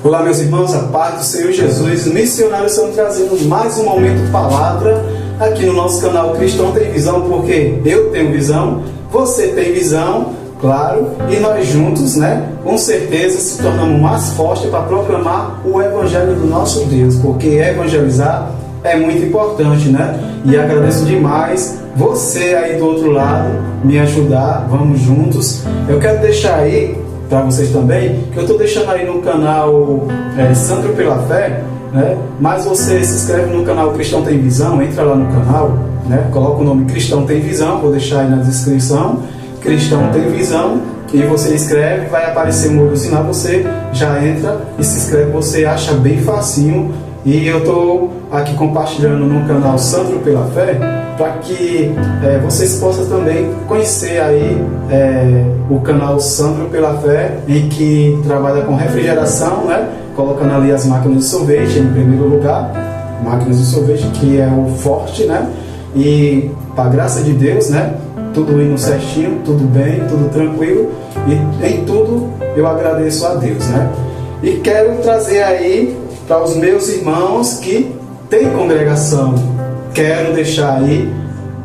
Olá, meus irmãos, a paz do Senhor Jesus. Missionários estão trazendo mais um momento palavra aqui no nosso canal Cristão Tem Visão, porque eu tenho visão, você tem visão, claro, e nós juntos, com certeza se tornamos mais fortes para proclamar o Evangelho do nosso Deus, porque evangelizar é muito importante, E agradeço demais você aí do outro lado me ajudar, vamos juntos. Eu quero deixar aí para vocês também, que eu estou deixando aí no canal Santo pela Fé, mas você se inscreve no canal Cristão Tem Visão, entra lá no canal, coloca o nome Cristão Tem Visão, vou deixar aí na descrição, Cristão Tem Visão, e você inscreve, vai aparecer um outro sinal, você já entra e se inscreve, você acha bem facinho. E eu estou aqui compartilhando no canal Santo pela Fé, para que vocês possam também conhecer aí o canal Santo pela Fé, em que trabalha com refrigeração, colocando ali as máquinas de sorvete em primeiro lugar, máquinas de sorvete, que é o forte, e para a graça de Deus, tudo indo certinho, tudo bem, tudo tranquilo, e em tudo eu agradeço a Deus, E quero trazer aí para os meus irmãos que têm congregação, quero deixar aí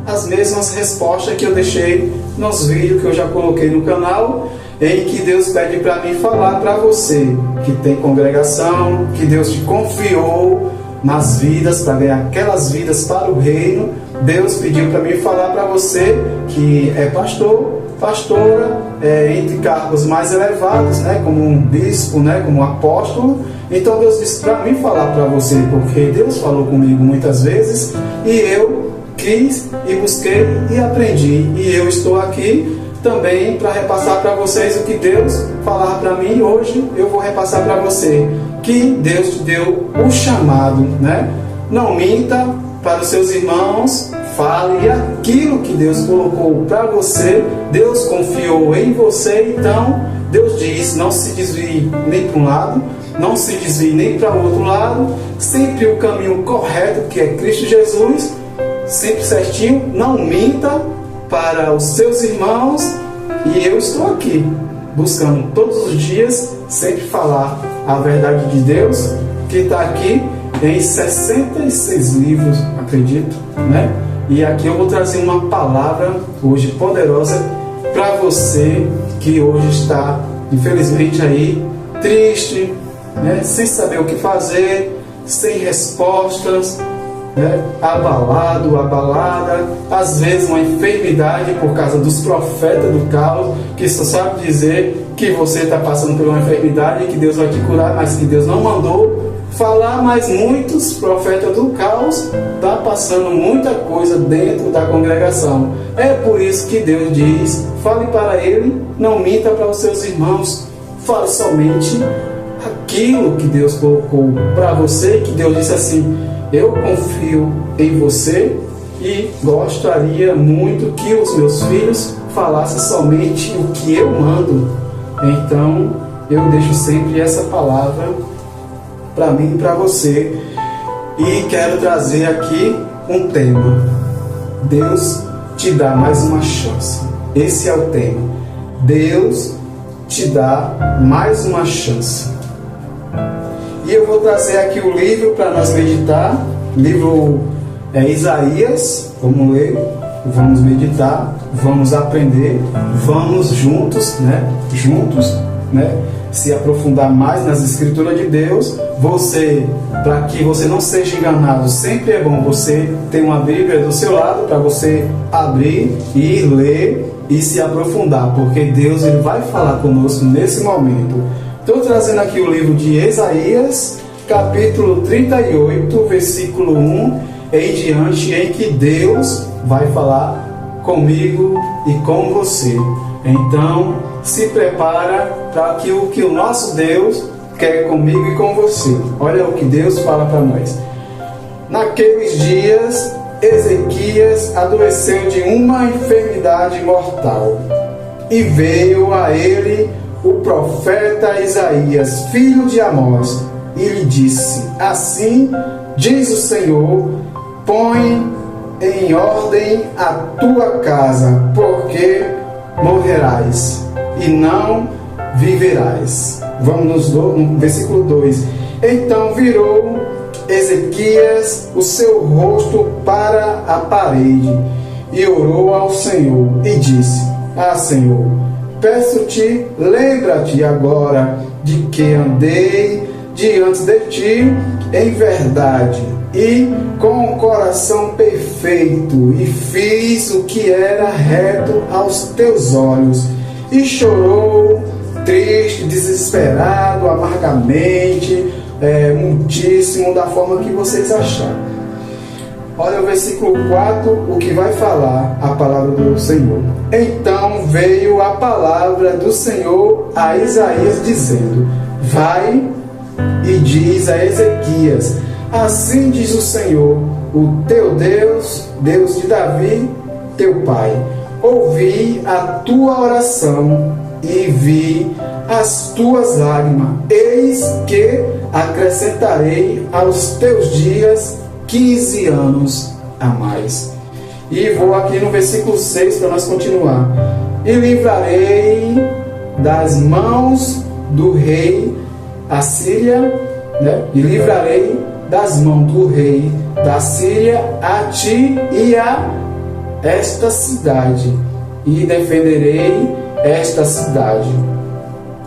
as mesmas respostas que eu deixei nos vídeos que eu já coloquei no canal, em que Deus pede para mim falar para você que tem congregação, que Deus te confiou nas vidas, para ganhar aquelas vidas para o reino. Deus pediu para mim falar para você que é pastor, pastora, entre cargos mais elevados, como um bispo, como um apóstolo. Então Deus disse para mim falar para você, porque Deus falou comigo muitas vezes e eu quis e busquei e aprendi, e eu estou aqui também para repassar para vocês o que Deus falar para mim. Hoje eu vou repassar para você que Deus te deu o chamado, Não minta para os seus irmãos, fale aquilo que Deus colocou para você. Deus confiou em você, então Deus diz: não se desvie nem para um lado, não se desvie nem para o outro lado, sempre o caminho correto, que é Cristo Jesus, sempre certinho, não minta para os seus irmãos. E eu estou aqui buscando todos os dias sempre falar a verdade de Deus, que está aqui em 66 livros, acredito, E aqui eu vou trazer uma palavra hoje poderosa para você que hoje está, infelizmente, aí triste, sem saber o que fazer, sem respostas, abalado, abalada, às vezes uma enfermidade por causa dos profetas do caos, que só sabe dizer que você está passando por uma enfermidade e que Deus vai te curar, mas que Deus não mandou falar. Mas muitos profetas do caos estão passando muita coisa dentro da congregação. É por isso que Deus diz: fale para ele, não minta para os seus irmãos, fale somente aquilo que Deus colocou para você, que Deus disse assim: eu confio em você e gostaria muito que os meus filhos falassem somente o que eu mando. Então eu deixo sempre essa palavra para mim e para você, e quero trazer aqui um tema: Deus te dá mais uma chance. Esse é o tema: Deus te dá mais uma chance. E eu vou trazer aqui o livro para nós meditar. Livro Isaías. Vamos ler, vamos meditar, vamos aprender, vamos juntos, se aprofundar mais nas escrituras de Deus. Você, para que você não seja enganado, sempre é bom você ter uma Bíblia do seu lado para você abrir e ler e se aprofundar, porque Deus ele vai falar conosco nesse momento. Estou trazendo aqui o livro de Isaías, capítulo 38, versículo 1 em diante, em que Deus vai falar comigo e com você. Então, se prepara para que o nosso Deus quer comigo e com você. Olha o que Deus fala para nós. Naqueles dias, Ezequias adoeceu de uma enfermidade mortal, e veio a ele o profeta Isaías, filho de Amós, e lhe disse: assim diz o Senhor, põe em ordem a tua casa, porque morrerás, e não viverás. Vamos no versículo 2. Então virou Ezequias o seu rosto para a parede e orou ao Senhor e disse: Ah, Senhor, peço-te, lembra-te agora de que andei diante de ti em verdade e com o coração perfeito, e fiz o que era reto aos teus olhos. E chorou, triste, desesperado, amargamente, muitíssimo, da forma que vocês acharam. Olha o versículo 4, o que vai falar a palavra do Senhor. Então veio a palavra do Senhor a Isaías, dizendo: Vai e diz a Ezequias: Assim diz o Senhor, o teu Deus, Deus de Davi, teu pai: Ouvi a tua oração e vi as tuas lágrimas. Eis que acrescentarei aos teus dias 15 anos a mais. E vou aqui no versículo 6 para nós continuar. E livrarei das mãos do rei Assíria, né? E livrarei das mãos do rei da Síria a ti e a esta cidade, e defenderei esta cidade.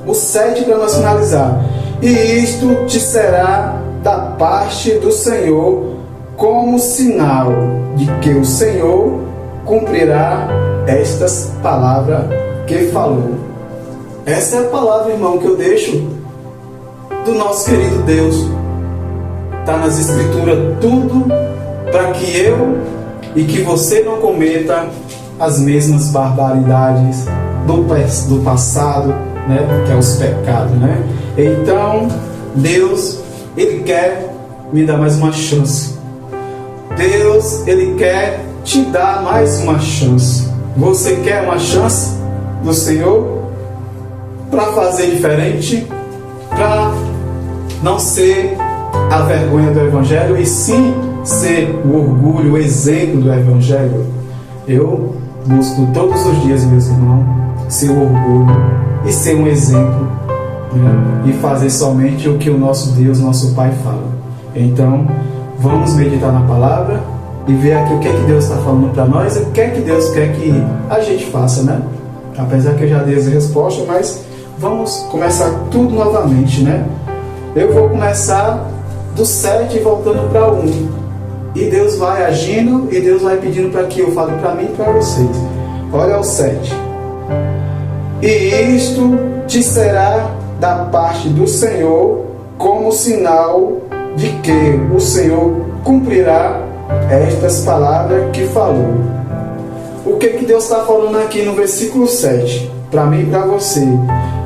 O 7 para nós finalizar. E isto te será da parte do Senhor como sinal de que o Senhor cumprirá estas palavras que falou. Essa é a palavra, irmão, que eu deixo do nosso querido Deus. Está nas Escrituras tudo para que eu e que você não cometa as mesmas barbaridades do passado, né? Que é os pecados, né? Então, Deus, Ele quer me dar mais uma chance. Deus, Ele quer te dar mais uma chance. Você quer uma chance do Senhor para fazer diferente, para não ser a vergonha do Evangelho e sim ser o orgulho, o exemplo do Evangelho? Eu busco todos os dias, meus irmãos, ser o orgulho e ser um exemplo, né? E fazer somente o que o nosso Deus, nosso Pai fala. Então, vamos meditar na palavra e ver aqui o que é que Deus está falando para nós e o que é que Deus quer que a gente faça, né? Apesar que eu já dei as respostas, mas vamos começar tudo novamente, né? Eu vou começar do 7 voltando para o 1. E Deus vai agindo e Deus vai pedindo para que eu fale para mim e para vocês. Olha o 7. E isto te será da parte do Senhor como sinal de que o Senhor cumprirá estas palavras que falou. O que Deus está falando aqui no versículo 7, para mim e para você,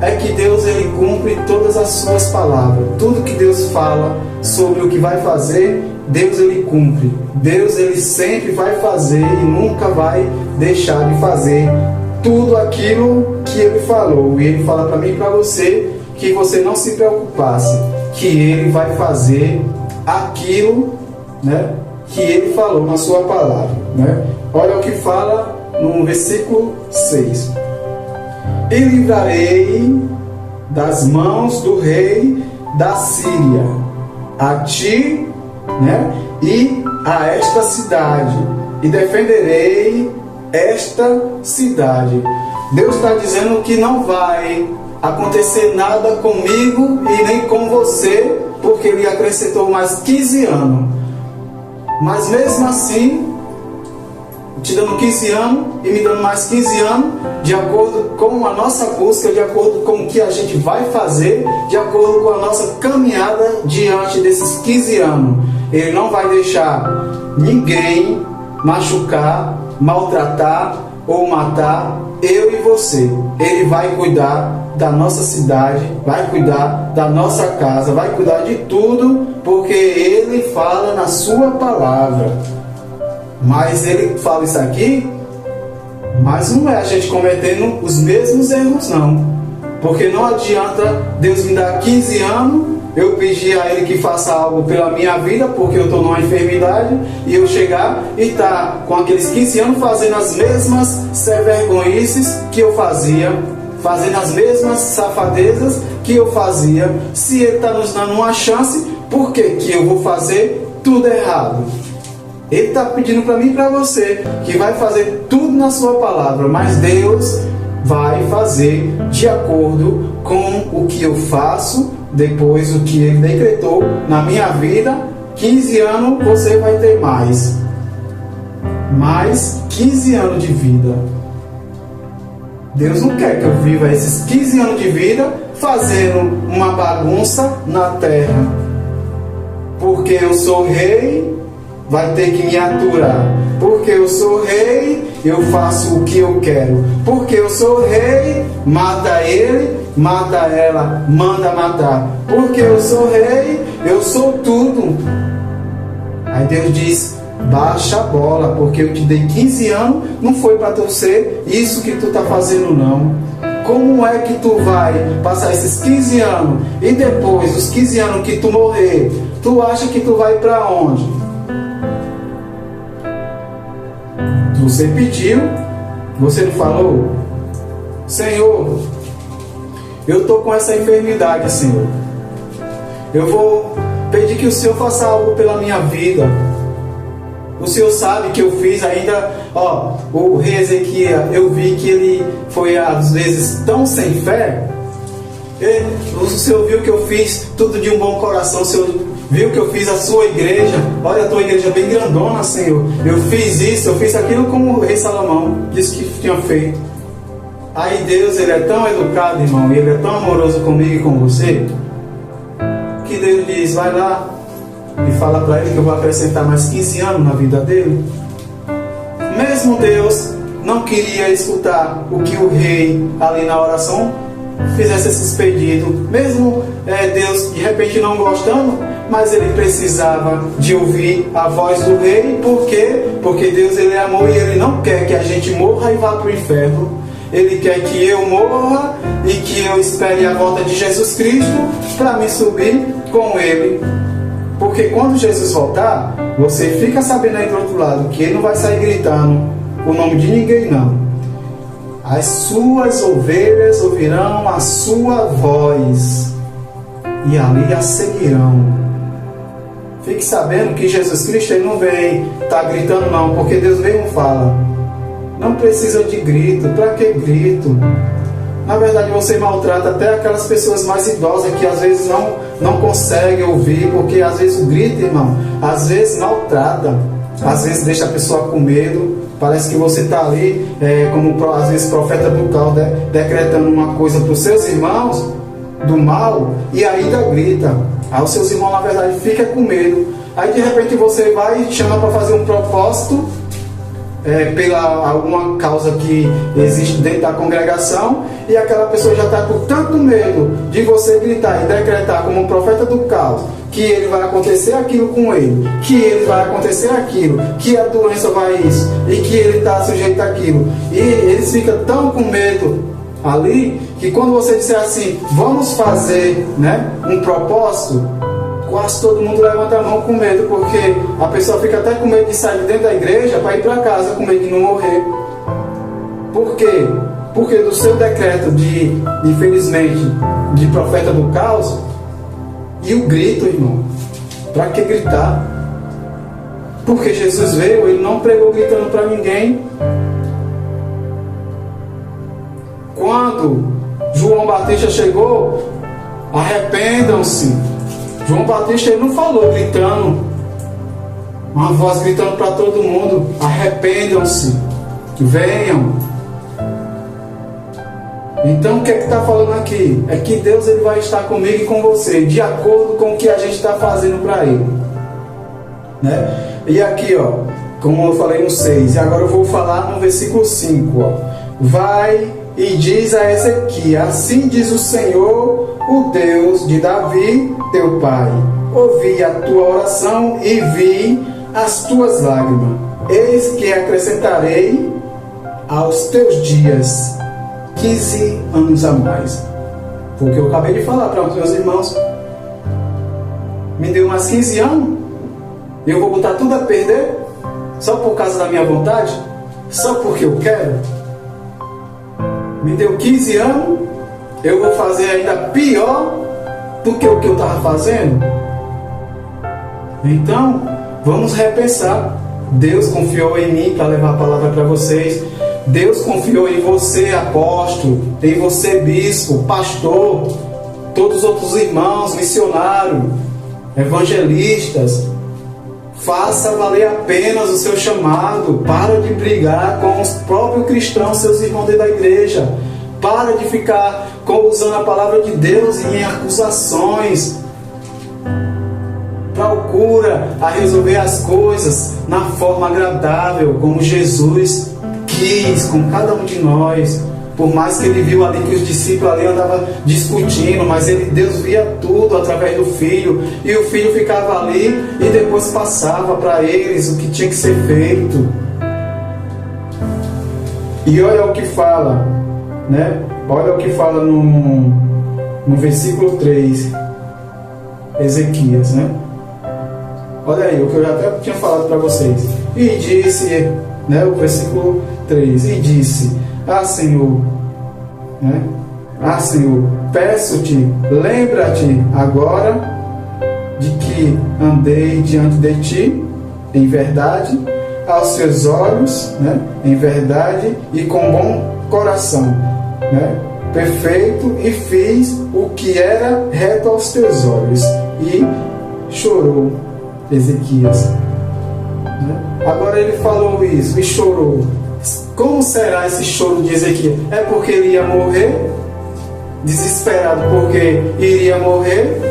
é que Deus, Ele cumpre todas as suas palavras. Tudo que Deus fala sobre o que vai fazer, Deus, Ele cumpre. Deus, Ele sempre vai fazer e nunca vai deixar de fazer tudo aquilo que Ele falou. E Ele fala para mim e para você que você não se preocupasse, que Ele vai fazer aquilo, né, que Ele falou na sua palavra, né? Olha o que fala no versículo 6. E livrarei das mãos do rei da Síria a ti, né, e a esta cidade, e defenderei esta cidade. Deus está dizendo que não vai acontecer nada comigo e nem com você, porque Ele acrescentou mais 15 anos. Mas mesmo assim, te dando 15 anos e me dando mais 15 anos, de acordo com a nossa busca, de acordo com o que a gente vai fazer, de acordo com a nossa caminhada diante desses 15 anos. Ele não vai deixar ninguém machucar, maltratar ou matar eu e você. Ele vai cuidar da nossa cidade, vai cuidar da nossa casa, vai cuidar de tudo, porque Ele fala na sua palavra. Mas Ele fala isso aqui, mas não é a gente cometendo os mesmos erros, não. Porque não adianta Deus me dar 15 anos, eu pedir a Ele que faça algo pela minha vida, porque eu estou numa enfermidade, e eu chegar e estar com aqueles 15 anos fazendo as mesmas vergonhices que eu fazia fazendo as mesmas safadezas que eu fazia. Se Ele está nos dando uma chance, por que eu vou fazer tudo errado? Ele está pedindo para mim e para você que vai fazer tudo na sua palavra, mas Deus vai fazer de acordo com o que eu faço, depois o que Ele decretou na minha vida. 15 anos você vai ter mais 15 anos de vida. Deus não quer que eu viva esses 15 anos de vida fazendo uma bagunça na terra. Porque eu sou rei, vai ter que me aturar. Porque eu sou rei, eu faço o que eu quero. Porque eu sou rei, mata ele, mata ela, manda matar. Porque eu sou rei, eu sou tudo. Aí Deus diz: baixa a bola, porque eu te dei 15 anos, não foi para tu ser isso que tu está fazendo não. Como é que tu vai passar esses 15 anos e depois, os 15 anos que tu morrer, tu acha que tu vai para onde? Você pediu, você não falou? Senhor, eu estou com essa enfermidade, Senhor. Eu vou pedir que o Senhor faça algo pela minha vida. O Senhor sabe que eu fiz ainda, o rei Ezequias, eu vi que ele foi às vezes tão sem fé. O Senhor viu que eu fiz tudo de um bom coração. O Senhor viu que eu fiz a sua igreja. Olha, a tua igreja é bem grandona, Senhor. Eu fiz isso, eu fiz aquilo como o rei Salomão disse que tinha feito. Aí Deus, Ele é tão educado, irmão, e Ele é tão amoroso comigo e com você, que Deus diz: vai lá e fala para ele que eu vou acrescentar mais 15 anos na vida dele. Mesmo Deus não queria escutar o que o rei ali na oração fizesse esses pedidos. Mesmo Deus de repente não gostando, mas ele precisava de ouvir a voz do rei. Por quê? Porque Deus, Ele é amor e Ele não quer que a gente morra e vá para o inferno. Ele quer que eu morra e que eu espere a volta de Jesus Cristo para me subir com Ele. Porque quando Jesus voltar, você fica sabendo aí do outro lado que Ele não vai sair gritando o nome de ninguém, não. As suas ovelhas ouvirão a sua voz e ali a seguirão. Fique sabendo que Jesus Cristo, Ele não vem estar gritando, não, porque Deus mesmo fala: não precisa de grito. Para que grito? Na verdade, você maltrata até aquelas pessoas mais idosas que às vezes não conseguem ouvir, porque às vezes o grito, irmão, às vezes maltrata, às vezes deixa a pessoa com medo. Parece que você está ali, como às vezes profeta do caos, decretando uma coisa para os seus irmãos do mal e ainda grita. Aí os seus irmãos, na verdade, ficam com medo. Aí de repente você vai e chama para fazer um propósito pela alguma causa que existe dentro da congregação, e aquela pessoa já está com tanto medo de você gritar e decretar como um profeta do caos que ele vai acontecer aquilo com ele, que ele vai acontecer aquilo, que a doença vai isso, e que ele está sujeito àquilo, e eles ficam tão com medo ali, que quando você disser assim: vamos fazer um propósito, quase todo mundo levanta a mão com medo, porque a pessoa fica até com medo de sair de dentro da igreja para ir para casa, com medo de não morrer. Por quê? Porque do seu decreto infelizmente, de profeta do caos, e o grito, irmão, para que gritar? Porque Jesus veio, Ele não pregou gritando para ninguém. Quando João Batista chegou, arrependam-se. João Batista, ele não falou gritando, uma voz gritando para todo mundo: arrependam-se, venham. Então o que é que está falando aqui? É que Deus, Ele vai estar comigo e com você, de acordo com o que a gente está fazendo para Ele, E aqui, como eu falei no 6, e agora eu vou falar no versículo 5, vai e diz a Ezequias: assim diz o Senhor, o Deus de Davi, teu pai: ouvi a tua oração e vi as tuas lágrimas. Eis que acrescentarei aos teus dias 15 anos a mais. Foi o que eu acabei de falar para os meus irmãos. Me deu mais 15 anos, e eu vou botar tudo a perder só por causa da minha vontade? Só porque eu quero? me deu 15 anos, eu vou fazer ainda pior do que o que eu estava fazendo? Então, vamos repensar. Deus confiou em mim para levar a palavra para vocês. Deus confiou em você, apóstolo, em você, bispo, pastor, todos os outros irmãos, missionários, evangelistas. Faça valer apenas o seu chamado. Para de brigar com os próprios cristãos, seus irmãos dentro da igreja. Para de ficar usando a palavra de Deus em acusações. Procura a resolver as coisas na forma agradável, como Jesus quis com cada um de nós. Por mais que ele viu ali que os discípulos ali andavam discutindo, mas Deus via tudo através do Filho, e o Filho ficava ali e depois passava para eles o que tinha que ser feito. E olha o que fala, né? Olha o que fala no versículo 3, Ezequias, né? Olha aí, o que eu já até tinha falado para vocês. E disse, né, o versículo 3, e disse: Ah, Senhor, né? Ah, Senhor, peço-te, lembra-te agora de que andei diante de ti em verdade, aos teus olhos, né, em verdade e com bom coração, né, perfeito, e fiz o que era reto aos teus olhos. E chorou Ezequias, né? Agora ele falou isso e chorou. Como será esse choro de Ezequias? É porque ele ia morrer, desesperado porque iria morrer.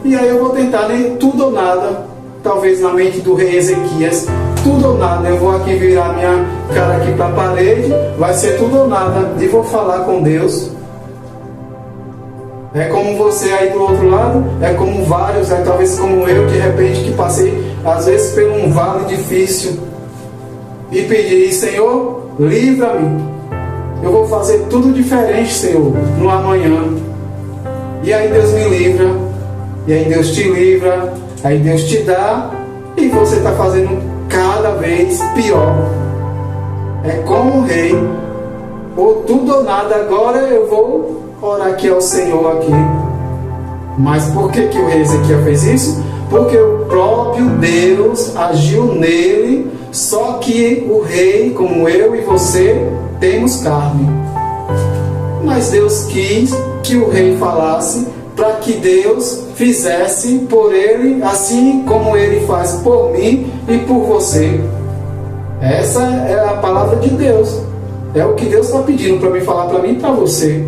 E aí eu vou tentar, nem tudo ou nada, talvez na mente do rei Ezequias, tudo ou nada. Eu vou aqui virar minha cara aqui para a parede, vai ser tudo ou nada, e vou falar com Deus. É como você aí do outro lado, é como vários, talvez como eu, de repente, que passei às vezes por um vale difícil e pedi: Senhor, livra-me, eu vou fazer tudo diferente, Senhor, no amanhã. E aí Deus me livra, e aí Deus te livra, aí Deus te dá, e você está fazendo cada vez pior. É como o rei, ou tudo ou nada. Agora eu vou orar aqui ao Senhor aqui. Mas por que o rei Ezequias fez isso? Porque o próprio Deus agiu nele. Só que o rei, como eu e você, temos carne. Mas Deus quis que o rei falasse, para que Deus fizesse por ele, assim como ele faz por mim e por você. Essa é a palavra de Deus. É o que Deus está pedindo para mim falar para mim e para você.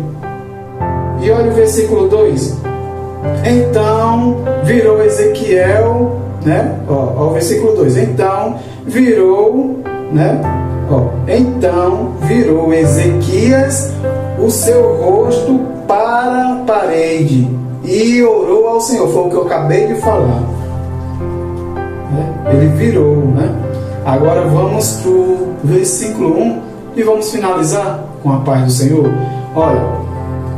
E olha o versículo 2. Então virou Ezequiel, né? Ó, o versículo 2. Então virou, né? Ó, então virou Ezequias o seu rosto para a parede e orou ao Senhor. Foi o que eu acabei de falar, né? Ele virou, né? Agora vamos para o versículo 1 e vamos finalizar com a paz do Senhor. Olha,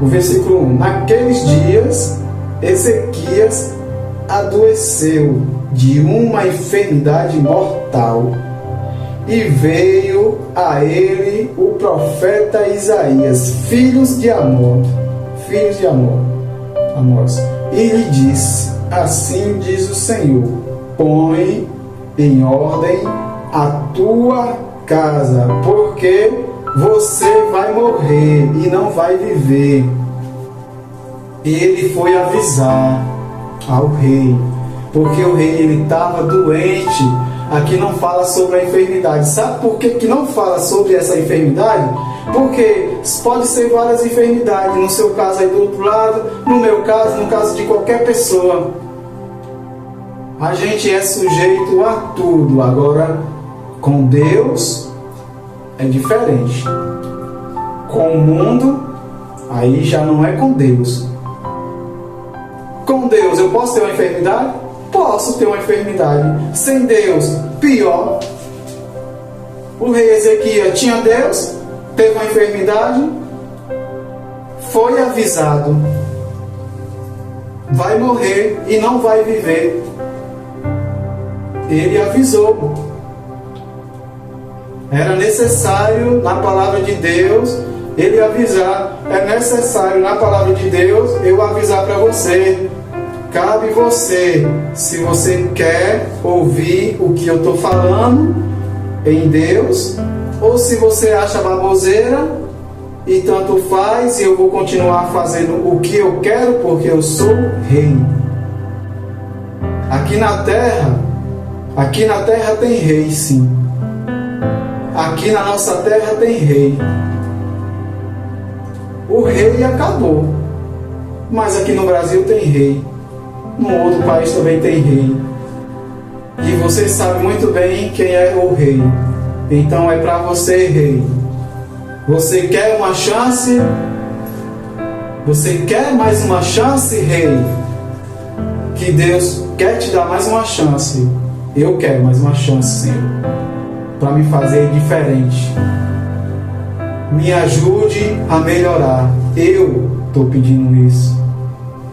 o versículo 1. Naqueles dias, Ezequias adoeceu de uma enfermidade mortal, e veio a ele o profeta Isaías, filhos de Amós, e lhe disse: Assim diz o Senhor, põe em ordem a tua casa, porque você vai morrer e não vai viver. Ele foi avisar ao rei, porque o rei ele estava doente. Aqui não fala sobre a enfermidade. Sabe por que não fala sobre essa enfermidade? Porque pode ser várias enfermidades. No seu caso aí do outro lado, no meu caso, no caso de qualquer pessoa. A gente é sujeito a tudo. Agora, com Deus é diferente. Com o mundo, aí já não é com Deus. Com Deus eu posso ter uma enfermidade? Posso ter uma enfermidade. Sem Deus, pior. O rei Ezequias tinha Deus, teve uma enfermidade, foi avisado: vai morrer e não vai viver. Ele avisou. Era necessário, na palavra de Deus, ele avisar. É necessário na palavra de Deus eu avisar para você. Cabe você, se você quer ouvir o que eu estou falando em Deus, ou se você acha baboseira e tanto faz, e eu vou continuar fazendo o que eu quero porque eu sou rei. Aqui na terra tem rei, sim. Aqui na nossa terra tem rei. O rei acabou, mas aqui no Brasil tem rei. No outro país também tem rei. E você sabe muito bem quem é o rei. Então é para você, rei. Você quer uma chance? Você quer mais uma chance, rei? Que Deus quer te dar mais uma chance. Eu quero mais uma chance, Senhor, para me fazer diferente. Me ajude a melhorar. Eu estou pedindo isso.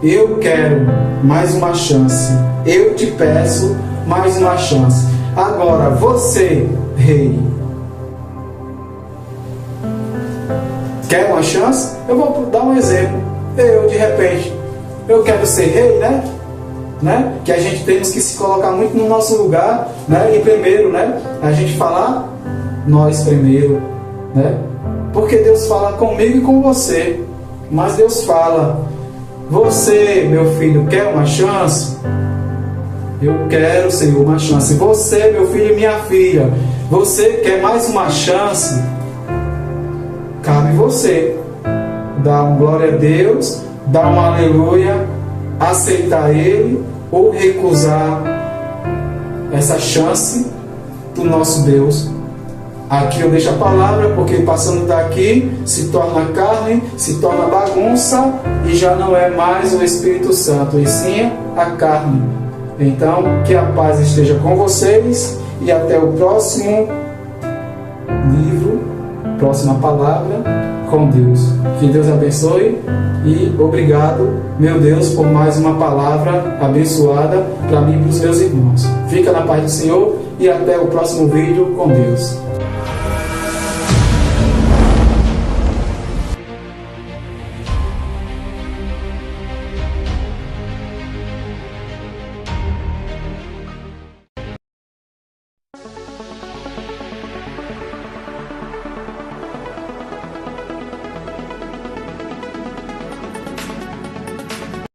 Eu quero mais uma chance. Eu te peço mais uma chance. Agora, você, rei, quer uma chance? Eu vou dar um exemplo. De repente, eu quero ser rei, né? Que a gente temos que se colocar muito no nosso lugar, né? E primeiro, né? A gente falar nós primeiro, né? Porque Deus fala comigo e com você. Mas Deus fala: você, meu filho, quer uma chance? Eu quero, Senhor, uma chance. Você, meu filho e minha filha, você quer mais uma chance? Cabe você dar um glória a Deus, dar um aleluia, aceitar Ele ou recusar essa chance do nosso Deus. Aqui eu deixo a palavra, porque passando daqui se torna carne, se torna bagunça e já não é mais o Espírito Santo, e sim a carne. Então, que a paz esteja com vocês e até o próximo livro, próxima palavra com Deus. Que Deus abençoe e obrigado, meu Deus, por mais uma palavra abençoada para mim e para os meus irmãos. Fica na paz do Senhor e até o próximo vídeo com Deus.